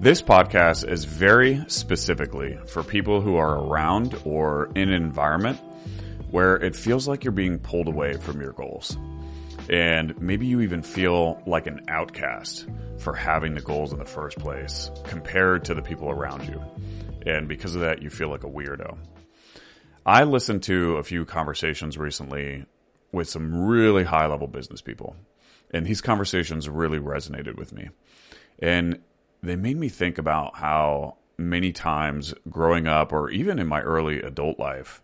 This podcast is very specifically for people who are around or in an environment where it feels like you're being pulled away from your goals. And maybe you even feel like an outcast for having the goals in the first place compared to the people around you. And because of that, you feel like a weirdo. I listened to a few conversations recently with some really high-level business people. And these conversations really resonated with me. And they made me think about how many times growing up or even in my early adult life,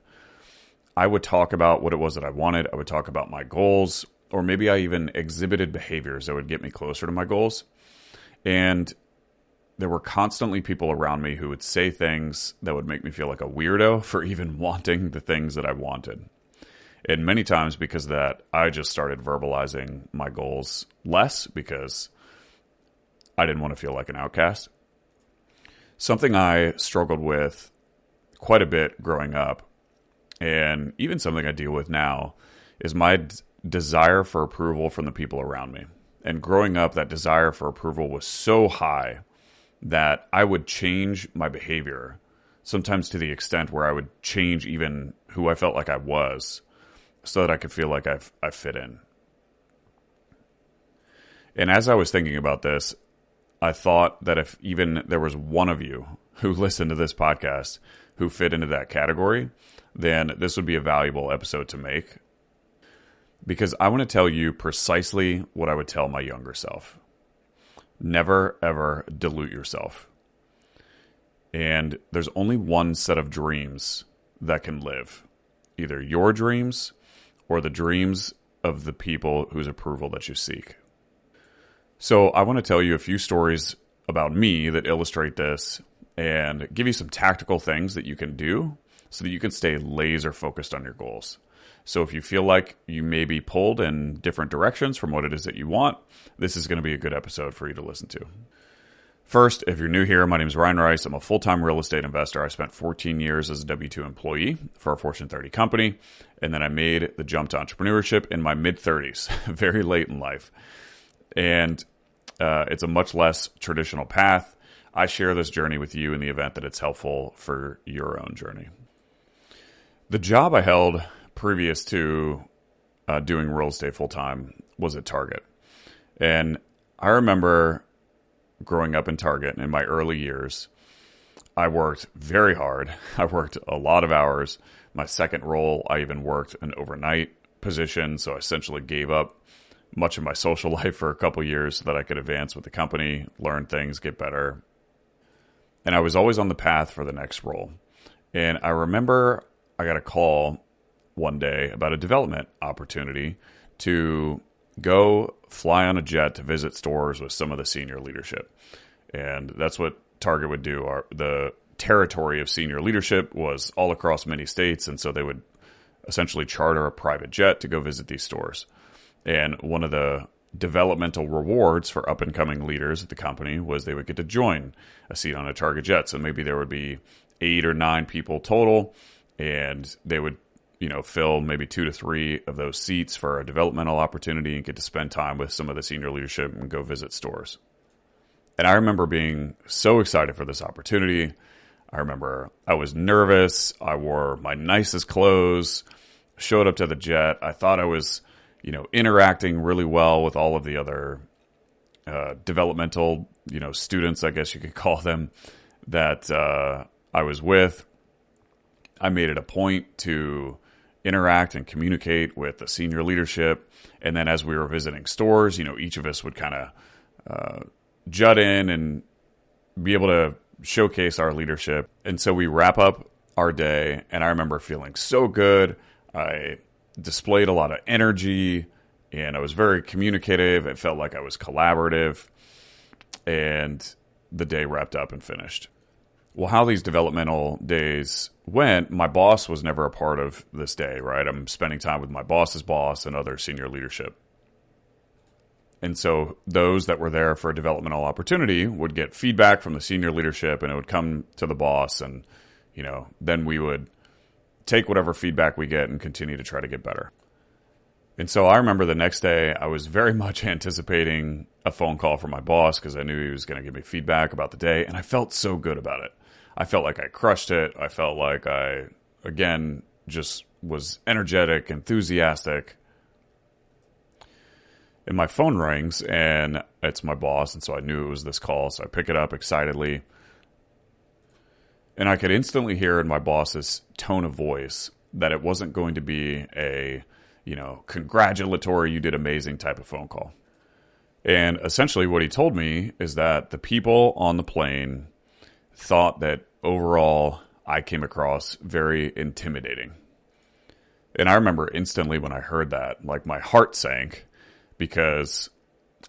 I would talk about what it was that I wanted. I would talk about my goals, or maybe I even exhibited behaviors that would get me closer to my goals. And there were constantly people around me who would say things that would make me feel like a weirdo for even wanting the things that I wanted. And many times because of that, I just started verbalizing my goals less because I didn't want to feel like an outcast. Something I struggled with quite a bit growing up, and even something I deal with now, is my desire for approval from the people around me. And growing up, that desire for approval was so high that I would change my behavior, sometimes to the extent where I would change even who I felt like I was, so that I could feel like I fit in. And as I was thinking about this, I thought that if even there was one of you who listened to this podcast who fit into that category, then this would be a valuable episode to make. Because I want to tell you precisely what I would tell my younger self. Never, ever dilute yourself. And there's only one set of dreams that can live. Either your dreams or the dreams of the people whose approval that you seek. So I want to tell you a few stories about me that illustrate this and give you some tactical things that you can do so that you can stay laser focused on your goals. So if you feel like you may be pulled in different directions from what it is that you want, this is going to be a good episode for you to listen to. First, if you're new here, my name is Ryan Rice. I'm a full-time real estate investor. I spent 14 years as a W-2 employee for a Fortune 30 company, and then I made the jump to entrepreneurship in my mid-30s, very late in life. And it's a much less traditional path. I share this journey with you in the event that it's helpful for your own journey. The job I held previous to doing real estate full-time was at Target. And I remember growing up in Target in my early years, I worked very hard. I worked a lot of hours. My second role, I even worked an overnight position, so I essentially gave up much of my social life for a couple years so that I could advance with the company, learn things, get better. And I was always on the path for the next role. And I remember I got a call one day about a development opportunity to go fly on a jet to visit stores with some of the senior leadership. And that's what Target would do. The territory of senior leadership was all across many states, and so they would essentially charter a private jet to go visit these stores. And one of the developmental rewards for up-and-coming leaders at the company was they would get to join a seat on a Target jet. So maybe there would be 8 or 9 people total, and they would fill maybe 2 to 3 of those seats for a developmental opportunity and get to spend time with some of the senior leadership and go visit stores. And I remember being so excited for this opportunity. I remember I was nervous. I wore my nicest clothes, showed up to the jet. I thought I was, interacting really well with all of the other developmental, students, I guess you could call them, that I was with. I made it a point to interact and communicate with the senior leadership. And then as we were visiting stores, each of us would kind of jut in and be able to showcase our leadership. And so we wrap up our day, and I remember feeling so good. I displayed a lot of energy, and I was very communicative. It felt like I was collaborative, and the day wrapped up and finished. Well, how these developmental days went, my boss was never a part of this day, right? I'm spending time with my boss's boss and other senior leadership. And so those that were there for a developmental opportunity would get feedback from the senior leadership, and it would come to the boss, and then we would take whatever feedback we get and continue to try to get better. And so I remember the next day I was very much anticipating a phone call from my boss because I knew he was going to give me feedback about the day. And I felt so good about it. I felt like I crushed it. I felt like I, again, just was energetic, enthusiastic. And my phone rings and it's my boss. And so I knew it was this call. So I pick it up excitedly. And I could instantly hear in my boss's tone of voice that it wasn't going to be a, congratulatory, you did amazing type of phone call. And essentially what he told me is that the people on the plane thought that overall I came across very intimidating. And I remember instantly when I heard that, like my heart sank because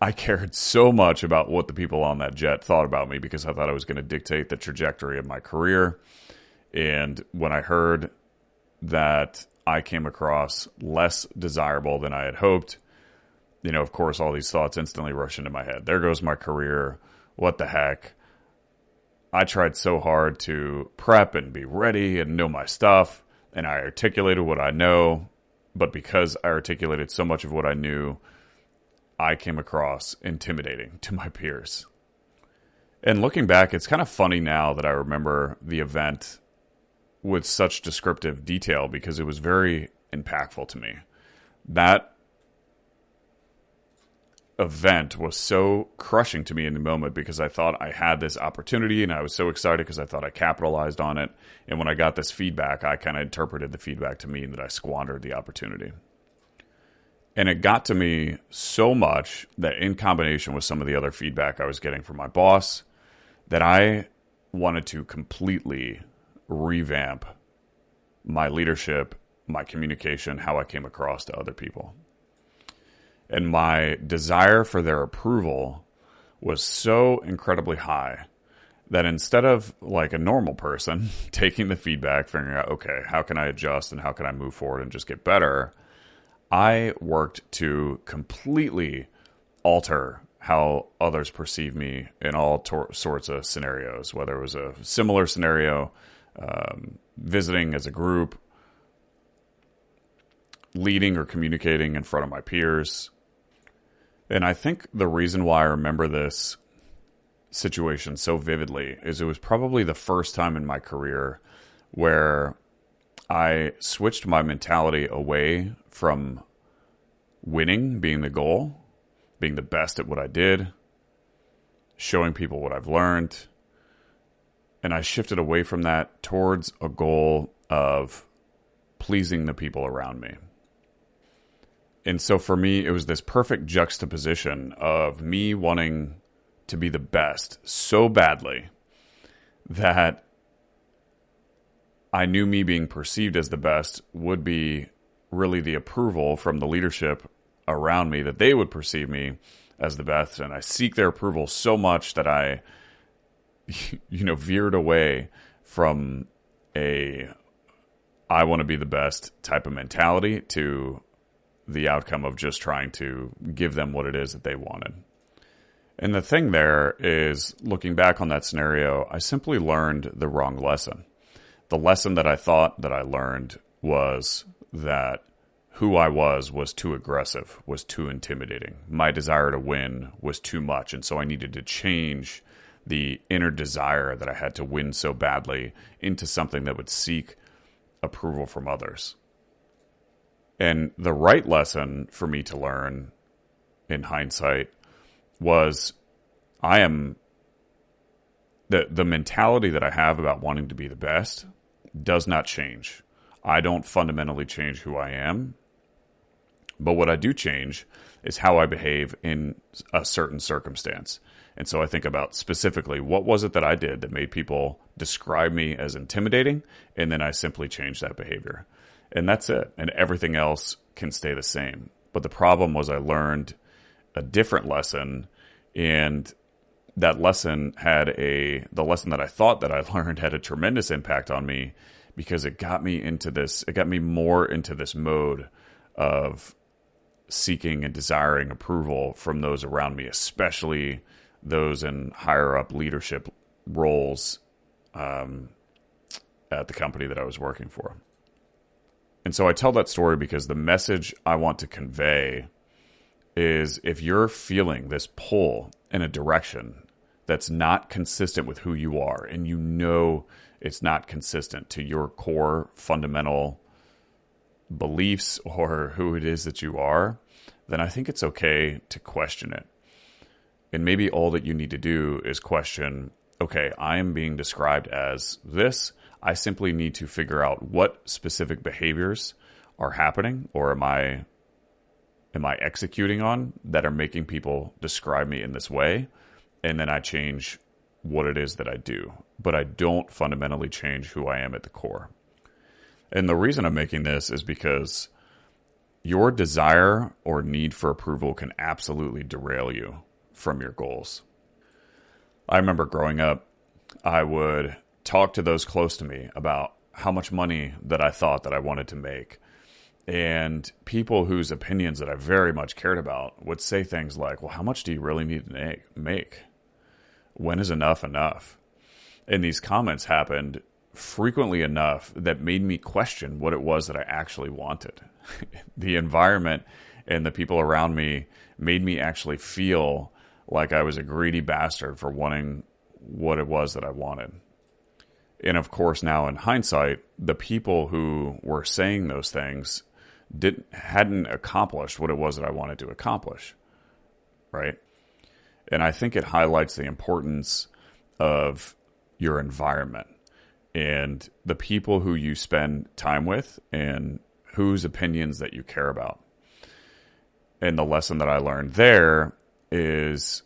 I cared so much about what the people on that jet thought about me because I thought I was going to dictate the trajectory of my career. And when I heard that I came across less desirable than I had hoped, of course, all these thoughts instantly rush into my head. There goes my career. What the heck? I tried so hard to prep and be ready and know my stuff, and I articulated what I know. But because I articulated so much of what I knew, I came across intimidating to my peers. And looking back, it's kind of funny now that I remember the event with such descriptive detail because it was very impactful to me. That event was so crushing to me in the moment because I thought I had this opportunity and I was so excited because I thought I capitalized on it. And when I got this feedback, I kind of interpreted the feedback to mean that I squandered the opportunity. And it got to me so much that in combination with some of the other feedback I was getting from my boss, that I wanted to completely revamp my leadership, my communication, how I came across to other people. And my desire for their approval was so incredibly high that instead of like a normal person taking the feedback, figuring out, okay, how can I adjust and how can I move forward and just get better, I worked to completely alter how others perceive me in all sorts of scenarios, whether it was a similar scenario, visiting as a group, leading or communicating in front of my peers. And I think the reason why I remember this situation so vividly is it was probably the first time in my career where I switched my mentality away from winning being the goal, being the best at what I did, showing people what I've learned. And I shifted away from that towards a goal of pleasing the people around me. And so for me, it was this perfect juxtaposition of me wanting to be the best so badly that I knew me being perceived as the best would be really the approval from the leadership around me, that they would perceive me as the best. And I seek their approval so much that I veered away from I want to be the best type of mentality to the outcome of just trying to give them what it is that they wanted. And the thing there is, looking back on that scenario, I simply learned the wrong lesson. The lesson that I thought that I learned was that who I was too aggressive, was too intimidating. My desire to win was too much, and so I needed to change the inner desire that I had to win so badly into something that would seek approval from others. And the right lesson for me to learn in hindsight was the mentality that I have about wanting to be the best does not change. I don't fundamentally change who I am. But what I do change is how I behave in a certain circumstance. And so I think about specifically, what was it that I did that made people describe me as intimidating? And then I simply change that behavior. And that's it. And everything else can stay the same. But the problem was I learned a different lesson, and that lesson the lesson that I thought that I learned had a tremendous impact on me because it got me more into this mode of seeking and desiring approval from those around me, especially those in higher up leadership roles at the company that I was working for. And so I tell that story because the message I want to convey is if you're feeling this pull in a direction that's not consistent with who you are, and you know it's not consistent to your core fundamental beliefs or who it is that you are, then I think it's okay to question it. And maybe all that you need to do is question, okay, I am being described as this. I simply need to figure out what specific behaviors are happening, or am I executing on, that are making people describe me in this way? And then I change what it is that I do. But I don't fundamentally change who I am at the core. And the reason I'm making this is because your desire or need for approval can absolutely derail you from your goals. I remember growing up, I would talk to those close to me about how much money that I thought that I wanted to make. And people whose opinions that I very much cared about would say things like, well, how much do you really need to make? When is enough enough? And these comments happened frequently enough that made me question what it was that I actually wanted. The environment and the people around me made me actually feel like I was a greedy bastard for wanting what it was that I wanted. And of course, now in hindsight, the people who were saying those things hadn't accomplished what it was that I wanted to accomplish, right? And I think it highlights the importance of your environment and the people who you spend time with and whose opinions that you care about. And the lesson that I learned there is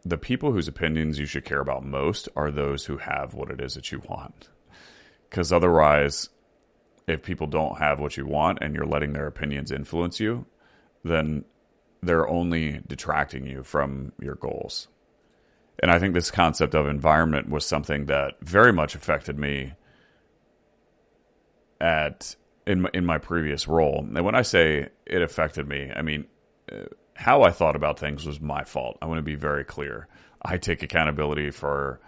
the people whose opinions you should care about most are those who have what it is that you want. Because otherwise, if people don't have what you want and you're letting their opinions influence you, then they're only detracting you from your goals. And I think this concept of environment was something that very much affected me in my previous role. And when I say it affected me, I mean, how I thought about things was my fault. I want to be very clear. I take accountability for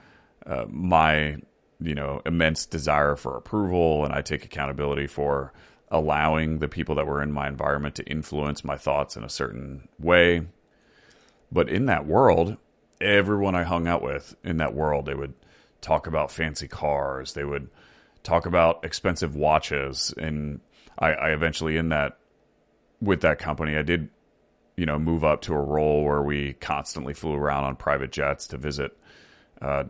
my, immense desire for approval, and I take accountability for allowing the people that were in my environment to influence my thoughts in a certain way. But in that world, everyone I hung out with in that world, they would talk about fancy cars. They would talk about expensive watches. And I eventually with that company, I did, move up to a role where we constantly flew around on private jets to visit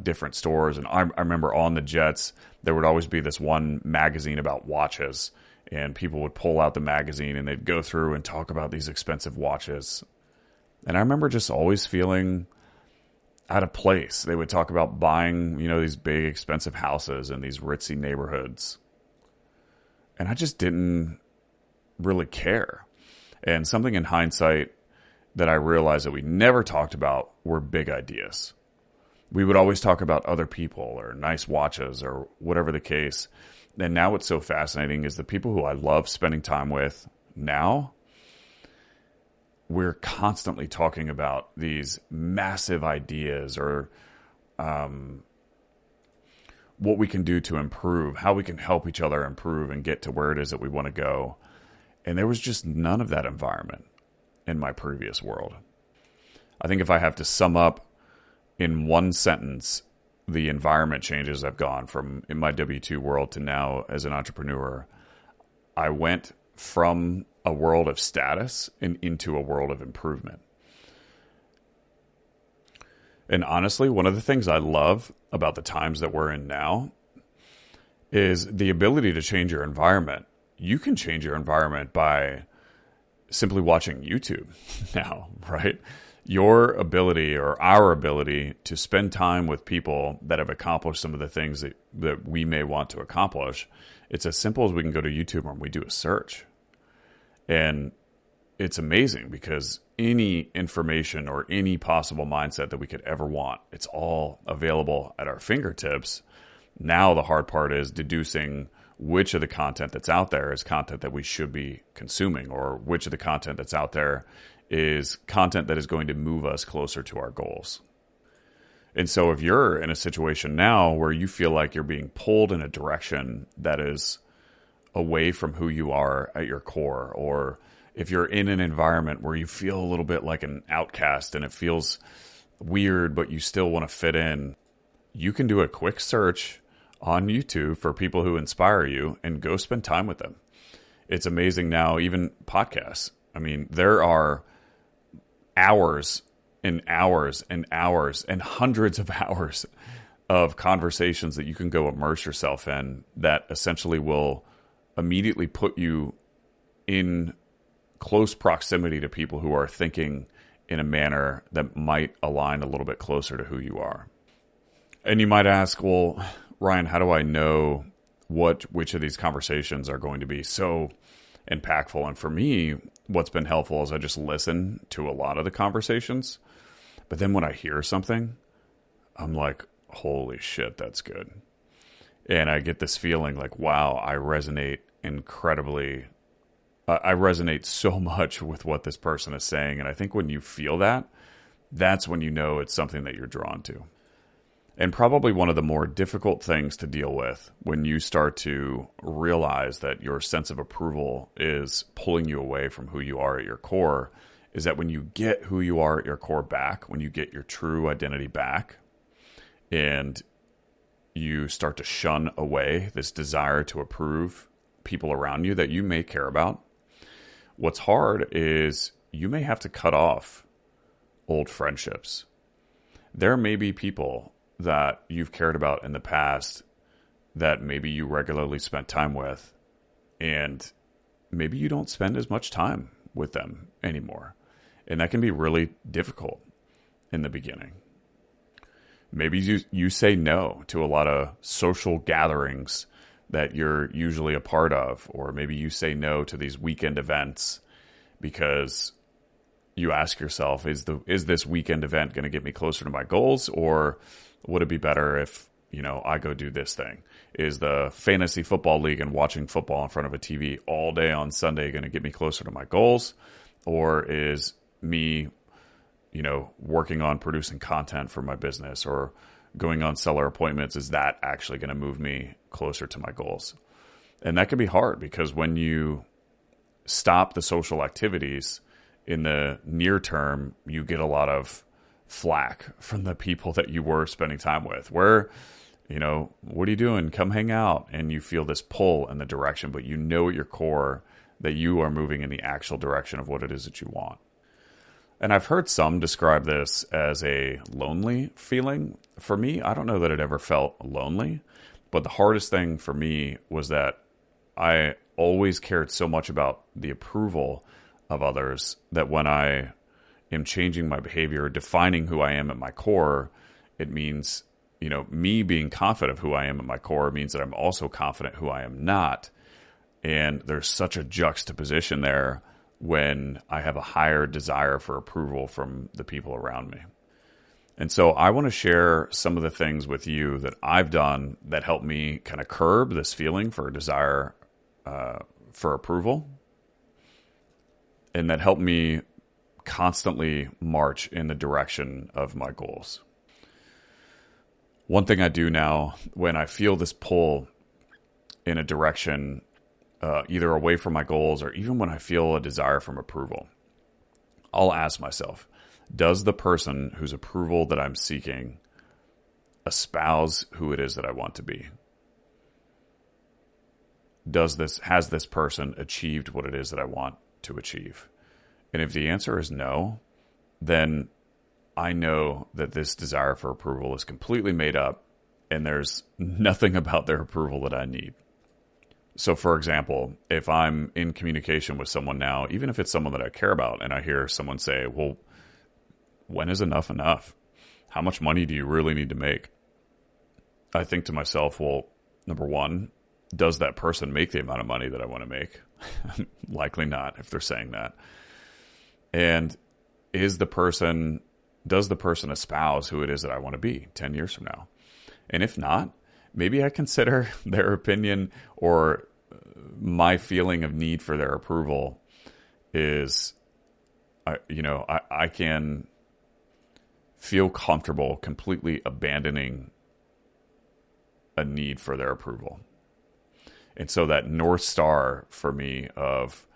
different stores. And I remember on the jets, there would always be this one magazine about watches, and people would pull out the magazine and they'd go through and talk about these expensive watches. And I remember just always feeling out of place. They would talk about buying, these big expensive houses in these ritzy neighborhoods. And I just didn't really care. And something in hindsight that I realized that we never talked about were big ideas. We would always talk about other people or nice watches or whatever the case. And now what's so fascinating is the people who I love spending time with now, we're constantly talking about these massive ideas or what we can do to improve, how we can help each other improve and get to where it is that we want to go. And there was just none of that environment in my previous world. I think if I have to sum up in one sentence the environment changes I've gone from in my W-2 world to now as an entrepreneur, I went from a world of status and into a world of improvement. And honestly, one of the things I love about the times that we're in now is the ability to change your environment. You can change your environment by simply watching YouTube now, right? Your ability or our ability to spend time with people that have accomplished some of the things that we may want to accomplish, it's as simple as we can go to YouTube and we do a search. And it's amazing because any information or any possible mindset that we could ever want, it's all available at our fingertips. Now the hard part is deducing which of the content that's out there is content that we should be consuming, or which of the content that's out there is content that is going to move us closer to our goals. And so if you're in a situation now where you feel like you're being pulled in a direction that is away from who you are at your core, or if you're in an environment where you feel a little bit like an outcast and it feels weird, but you still want to fit in, you can do a quick search on YouTube for people who inspire you and go spend time with them. It's amazing now, even podcasts. I mean, there are hours and hours and hours and hundreds of hours of conversations that you can go immerse yourself in that essentially will immediately put you in close proximity to people who are thinking in a manner that might align a little bit closer to who you are. And you might ask, well, Ryan, how do I know which of these conversations are going to be so impactful? And for me, what's been helpful is I just listen to a lot of the conversations. But then when I hear something, I'm like, holy shit, that's good. And I get this feeling like, wow, I resonate so much with what this person is saying. And I think when you feel that, that's when you know it's something that you're drawn to. And probably one of the more difficult things to deal with when you start to realize that your sense of approval is pulling you away from who you are at your core is that when you get who you are at your core back, when you get your true identity back, and you start to shun away this desire to approve people around you that you may care about, what's hard is you may have to cut off old friendships. There may be people that you've cared about in the past that maybe you regularly spent time with, and maybe you don't spend as much time with them anymore. And that can be really difficult in the beginning. Maybe you say no to a lot of social gatherings that you're usually a part of, or maybe you say no to these weekend events because you ask yourself, is this weekend event going to get me closer to my goals, or would it be better if, I go do this thing? Is the fantasy football league and watching football in front of a TV all day on Sunday going to get me closer to my goals, or is me working on producing content for my business or going on seller appointments, is that actually going to move me closer to my goals? And that can be hard because when you stop the social activities in the near term, you get a lot of flack from the people that you were spending time with. Where, what are you doing? Come hang out. And you feel this pull in the direction, but you know at your core that you are moving in the actual direction of what it is that you want. And I've heard some describe this as a lonely feeling. For me, I don't know that it ever felt lonely, but the hardest thing for me was that I always cared so much about the approval of others that when I am changing my behavior, defining who I am at my core, it means, me being confident of who I am at my core means that I'm also confident who I am not. And there's such a juxtaposition there when I have a higher desire for approval from the people around me. And so I want to share some of the things with you that I've done that help me kind of curb this feeling for a desire for approval, and that help me constantly march in the direction of my goals. One thing I do now when I feel this pull in a direction, either away from my goals or even when I feel a desire from approval, I'll ask myself, does the person whose approval that I'm seeking espouse who it is that I want to be? Has this person achieved what it is that I want to achieve? And if the answer is no, then I know that this desire for approval is completely made up and there's nothing about their approval that I need. So for example, if I'm in communication with someone now, even if it's someone that I care about, and I hear someone say, well, when is enough enough? How much money do you really need to make? I think to myself, well, number one, does that person make the amount of money that I want to make? Likely not, if they're saying that. And does the person espouse who it is that I want to be 10 years from now? And if not, maybe I consider their opinion or my feeling of need for their approval is, I can feel comfortable completely abandoning a need for their approval. And so that North Star for me of,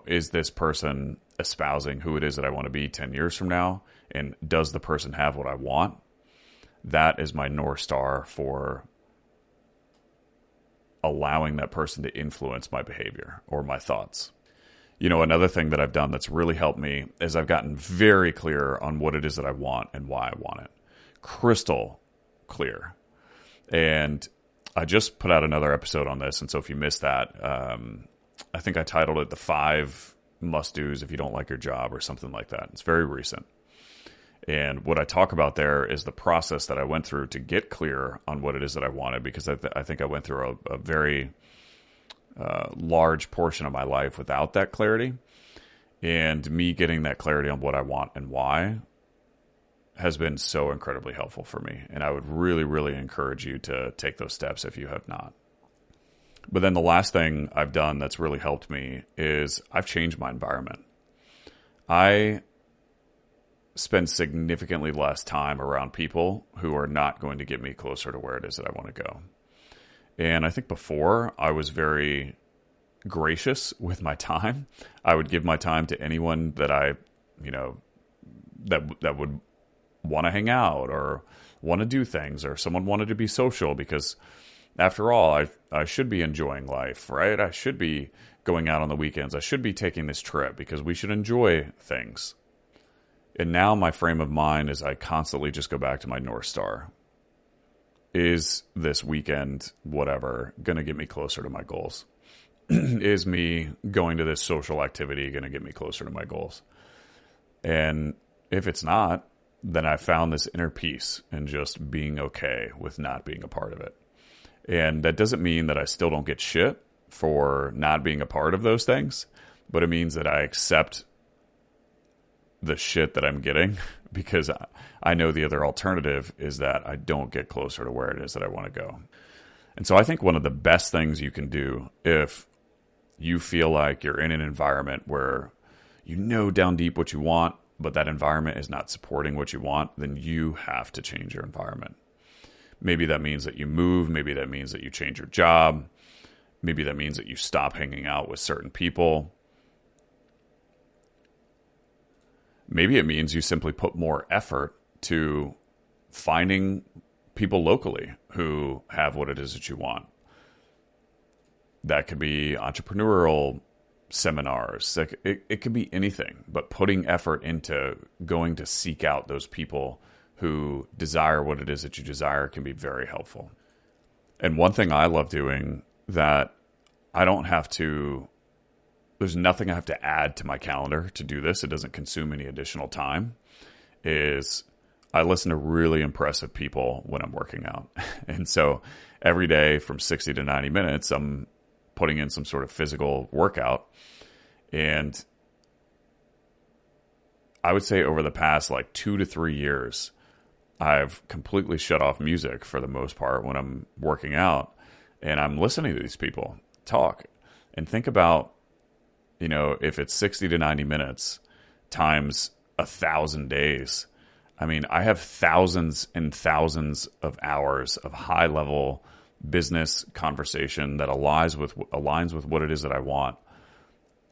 is this person espousing who it is that I want to be 10 years from now? And does the person have what I want? That is my North Star for allowing that person to influence my behavior or my thoughts. Another thing that I've done that's really helped me is I've gotten very clear on what it is that I want and why I want it. Crystal clear. And I just put out another episode on this. And so if you missed that, I think I titled it The 5 Must-Dos If You Don't Like Your Job or something like that. It's very recent. And what I talk about there is the process that I went through to get clear on what it is that I wanted, because I think I went through a very large portion of my life without that clarity. And me getting that clarity on what I want and why has been so incredibly helpful for me. And I would really, really encourage you to take those steps if you have not. But then the last thing I've done that's really helped me is I've changed my environment. I spend significantly less time around people who are not going to get me closer to where it is that I want to go. And I think before I was very gracious with my time. I would give my time to anyone that I, that would want to hang out or want to do things, or someone wanted to be social, because after all, I should be enjoying life, right? I should be going out on the weekends. I should be taking this trip because we should enjoy things. And now my frame of mind is I constantly just go back to my North Star. Is this weekend, whatever, going to get me closer to my goals? Is me going to this social activity going to get me closer to my goals? And if it's not, then I found this inner peace and just being okay with not being a part of it. And that doesn't mean that I still don't get shit for not being a part of those things, but it means that I accept the shit that I'm getting, because I know the other alternative is that I don't get closer to where it is that I want to go. And so I think one of the best things you can do if you feel like you're in an environment where you know down deep what you want, but that environment is not supporting what you want, then you have to change your environment. Maybe that means that you move. Maybe that means that you change your job. Maybe that means that you stop hanging out with certain people. Maybe it means you simply put more effort to finding people locally who have what it is that you want. That could be entrepreneurial seminars. It could be anything, but putting effort into going to seek out those people who desire what it is that you desire can be very helpful. And one thing I love doing that I don't have to, there's nothing I have to add to my calendar to do this, it doesn't consume any additional time, is I listen to really impressive people when I'm working out. And so every day from 60 to 90 minutes, I'm putting in some sort of physical workout. And I would say over the past 2 to 3 years, I've completely shut off music for the most part when I'm working out, and I'm listening to these people talk. And think about, if it's 60 to 90 minutes times 1,000 days, I mean, I have thousands and thousands of hours of high level business conversation that aligns with what it is that I want.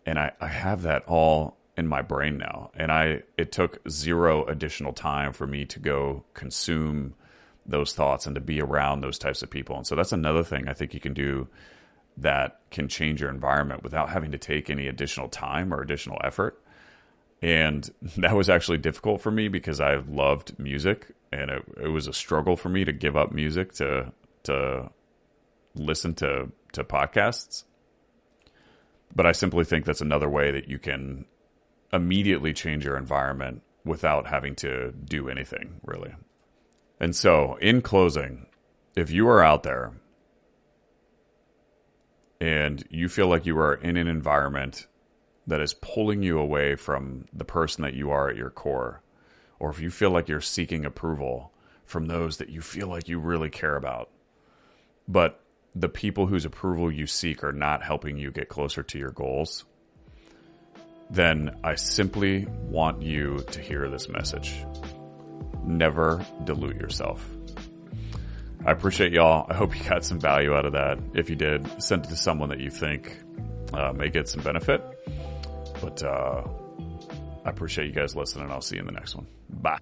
And I have that all in my brain now. And it took zero additional time for me to go consume those thoughts and to be around those types of people. And so that's another thing I think you can do that can change your environment without having to take any additional time or additional effort. And that was actually difficult for me because I loved music, and it was a struggle for me to give up music to listen to podcasts. But I simply think that's another way that you can immediately change your environment without having to do anything, really. And so, in closing, if you are out there and you feel like you are in an environment that is pulling you away from the person that you are at your core, or if you feel like you're seeking approval from those that you feel like you really care about, but the people whose approval you seek are not helping you get closer to your goals, then I simply want you to hear this message. Never dilute yourself. I appreciate y'all. I hope you got some value out of that. If you did, send it to someone that you think may get some benefit. But I appreciate you guys listening. I'll see you in the next one. Bye.